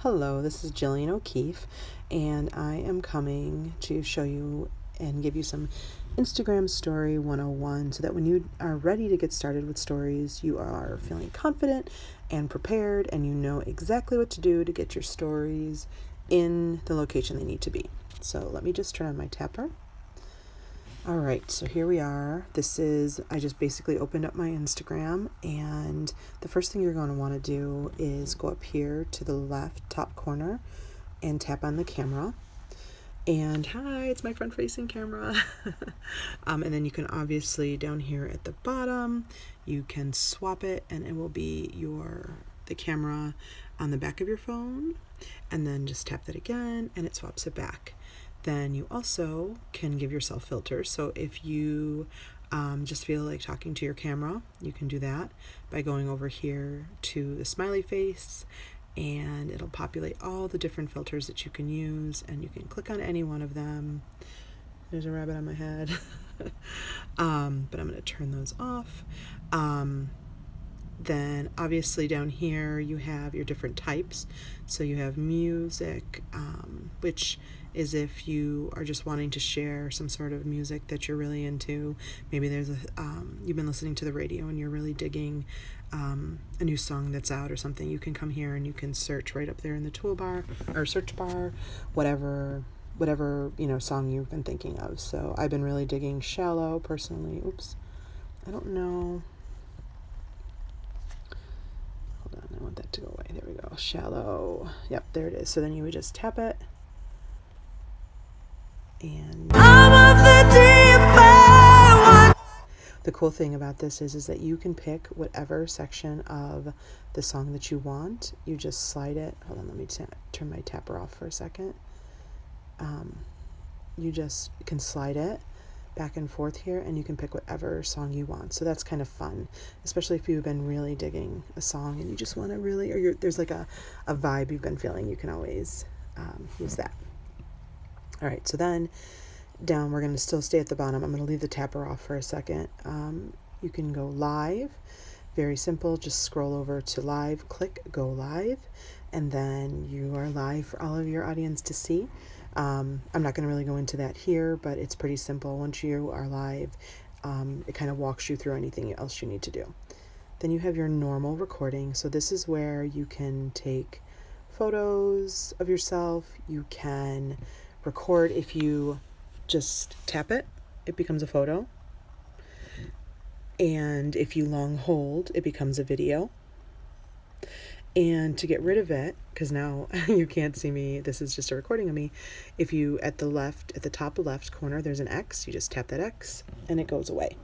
Hello, this is Jillian O'Keefe, and I am coming to show you and give you some Instagram Story 101 so that when you are ready to get started with stories, you are feeling confident and prepared and you know exactly what to do to get your stories in the location they need to be. So let me just turn on my tapper. All right, so here we are. I just basically opened up my Instagram, and the first thing you're going to want to do is go up here to the left top corner and tap on the camera. And hi, it's my front facing camera. And then you can obviously down here at the bottom, you can swap it and it will be the camera on the back of your phone, and then just tap that again and it swaps it back. Then you also can give yourself filters. So if you just feel like talking to your camera, you can do that by going over here to the smiley face, and it'll populate all the different filters that you can use, and you can click on any one of them. There's a rabbit on my head. But I'm going to turn those off. Then obviously down here you have your different types. So you have music, which is if you are just wanting to share some sort of music that you're really into. Maybe you've been listening to the radio and you're really digging a new song that's out or something. You can come here and you can search right up there in the toolbar or search bar, whatever song you've been thinking of. So I've been really digging Shallow personally. Oops, I don't know. I want that to go away. There we go. Shallow. Yep, there it is. So then you would just tap it. And the cool thing about this is that you can pick whatever section of the song that you want. You just slide it. Hold on, let me turn my tapper off for a second. You just can slide it back and forth here, and you can pick whatever song you want. So that's kind of fun, especially if you've been really digging a song and you just want to really, there's like a vibe you've been feeling. You can always use that. All right, so then down, we're going to still stay at the bottom. I'm going to leave the tapper off for a second. You can go live. Very simple. Just scroll over to live, click go live, and then you are live for all of your audience to see. I'm not going to really go into that here, but it's pretty simple. Once you are live, it kind of walks you through anything else you need to do. Then you have your normal recording. So this is where you can take photos of yourself. You can record. If you just tap it, it becomes a photo. And if you long hold, it becomes a video. And to get rid of it, because now you can't see me, this is just a recording of me. If you, at the top left corner, there's an X. You just tap that X and it goes away.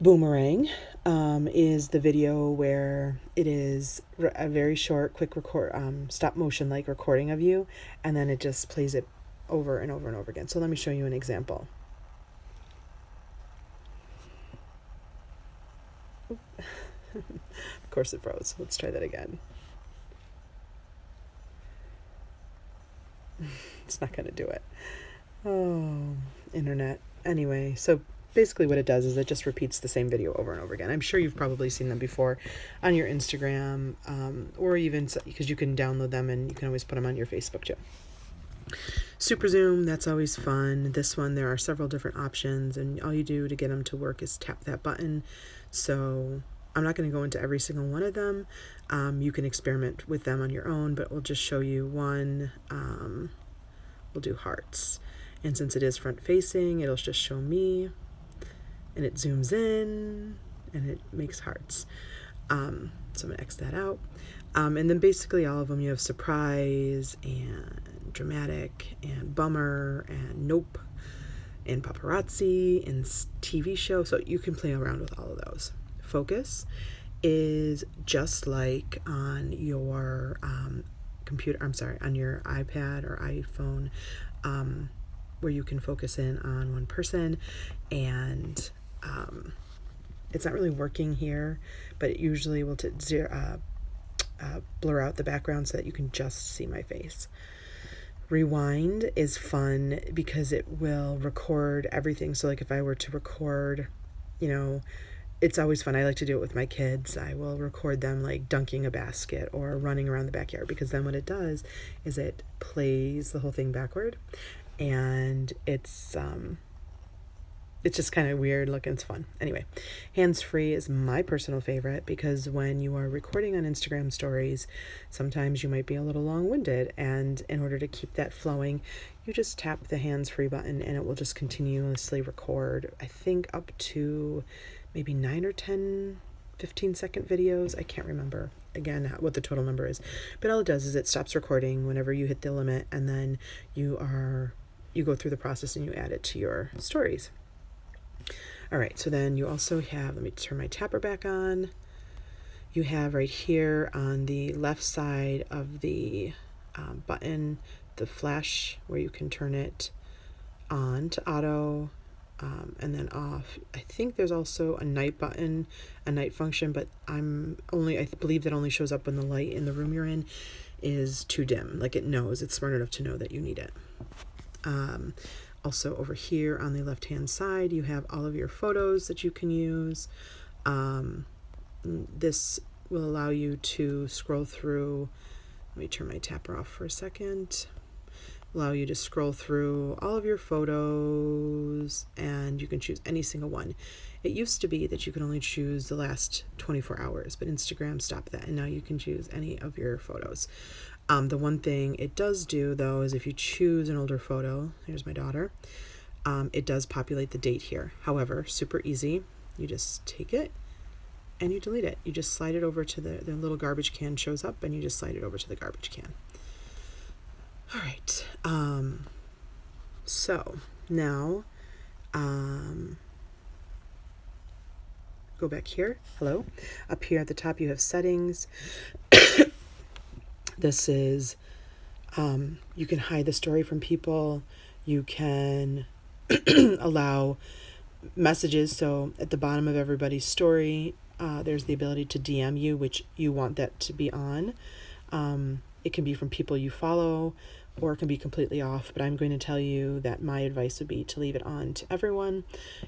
Boomerang is the video where it is a very short, quick stop motion like recording of you, and then it just plays it over and over and over again. So let me show you an example. Of course it froze. Let's try that again. It's not going to do it. Oh, internet. Anyway, so basically what it does is it just repeats the same video over and over again. I'm sure you've probably seen them before on your Instagram, or even because you can download them and you can always put them on your Facebook too. Super Zoom, that's always fun. This one, there are several different options, and all you do to get them to work is tap that button. So I'm not going to go into every single one of them. You can experiment with them on your own, but we'll just show you one. We'll do hearts. And since it is front facing, it'll just show me, and it zooms in and it makes hearts. So I'm going to X that out. And then basically all of them, you have surprise and dramatic and bummer and nope and paparazzi and TV show. So you can play around with all of those. Focus is just like on your on your iPad or iPhone, where you can focus in on one person, and it's not really working here, but it usually will blur out the background so that you can just see my face. Rewind is fun because it will record everything. So like if I were to record, it's always fun. I like to do it with my kids. I will record them like dunking a basket or running around the backyard, because then what it does is it plays the whole thing backward, and it's just kind of weird looking. It's fun. Anyway, hands-free is my personal favorite, because when you are recording on Instagram stories, sometimes you might be a little long-winded, and in order to keep that flowing, you just tap the hands-free button and it will just continuously record, I think up to maybe 9 or 10 15-second videos. I can't remember again what the total number is, but all it does is it stops recording whenever you hit the limit, and then you go through the process and you add it to your stories. All right, so then you also have, let me turn my tapper back on. You have right here on the left side of the button, the flash, where you can turn it on to auto, and then off. I think there's also a night button, a night function, but I believe that only shows up when the light in the room you're in is too dim. Like it's smart enough to know that you need it. Also over here on the left hand side, you have all of your photos that you can use. This will allow you to scroll through. Let me turn my tapper off for a second. Allow you to scroll through all of your photos, and you can choose any single one. It used to be that you could only choose the last 24 hours, but Instagram stopped that, and now you can choose any of your photos. The one thing it does do, though, is if you choose an older photo, here's my daughter, it does populate the date here. However, super easy. You just take it and you delete it. You just slide it over to the little garbage can shows up, and you just slide it over to the garbage can. All right. So now, go back here. Hello. Up here at the top, you have settings. This is, you can hide the story from people. You can allow messages. So at the bottom of everybody's story, there's the ability to DM you, which you want that to be on. It can be from people you follow, or it can be completely off, but I'm going to tell you that my advice would be to leave it on to everyone.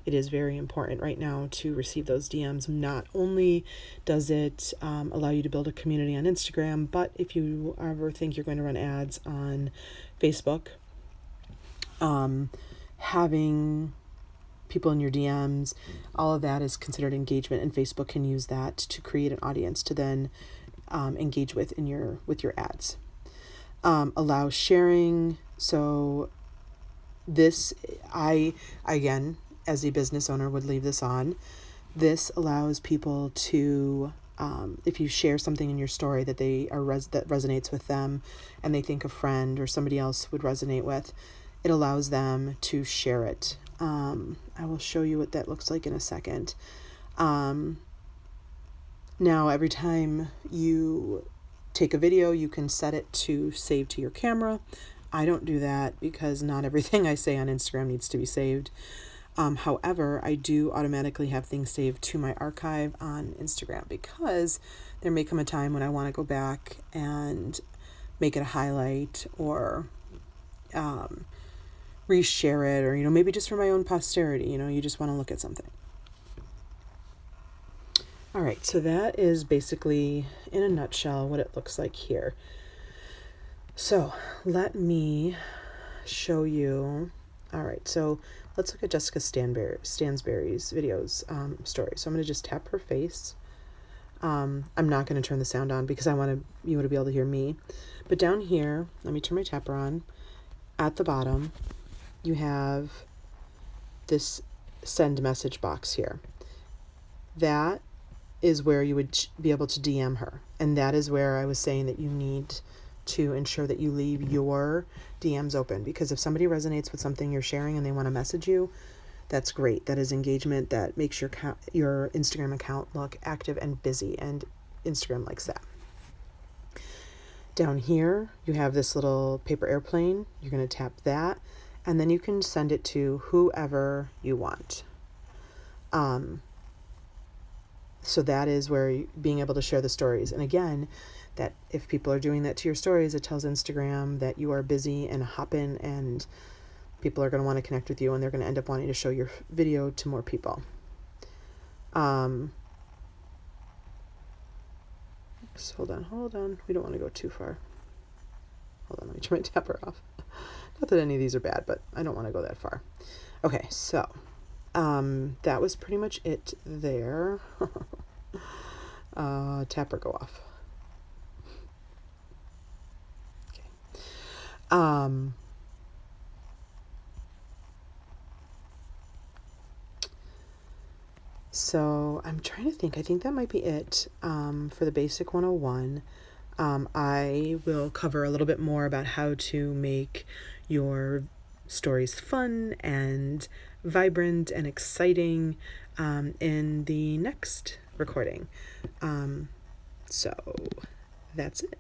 It is very important right now to receive those DMs. Not only does it allow you to build a community on Instagram, but if you ever think you're going to run ads on Facebook, having people in your DMs, all of that is considered engagement, and Facebook can use that to create an audience to then engage with your ads. Allow sharing. So this, again, as a business owner, would leave this on. This allows people to, if you share something in your story that that resonates with them, and they think a friend or somebody else would resonate with, it allows them to share it. I will show you what that looks like in a second. Now, every time you take a video, you can set it to save to your camera. I don't do that because not everything I say on Instagram needs to be saved. However, I do automatically have things saved to my archive on Instagram, because there may come a time when I want to go back and make it a highlight, or reshare it, or maybe just for my own posterity. You just want to look at something. All right, so that is basically, in a nutshell, what it looks like here. So let me show you. All right, so let's look at Jessica Stansberry's videos story. So I'm going to just tap her face. I'm not going to turn the sound on because I want you to be able to hear me. But down here, let me turn my tapper on. At the bottom, you have this send message box here. That is where you would be able to DM her. And that is where I was saying that you need to ensure that you leave your DMs open, because if somebody resonates with something you're sharing and they want to message you, that's great. That is engagement. That makes your Instagram account look active and busy, and Instagram likes that. Down here, you have this little paper airplane. You're going to tap that, and then you can send it to whoever you want. So that is where being able to share the stories. And again, that if people are doing that to your stories, it tells Instagram that you are busy and hopping, and people are going to want to connect with you, and they're going to end up wanting to show your video to more people. Oops, hold on. We don't want to go too far. Hold on, let me turn my tapper off. Not that any of these are bad, but I don't want to go that far. Okay, so that was pretty much it there. Tapper go off. Okay. So I'm trying to think. I think that might be it for the Basic 101. I will cover a little bit more about how to make your stories fun and vibrant and exciting in the next recording. So that's it.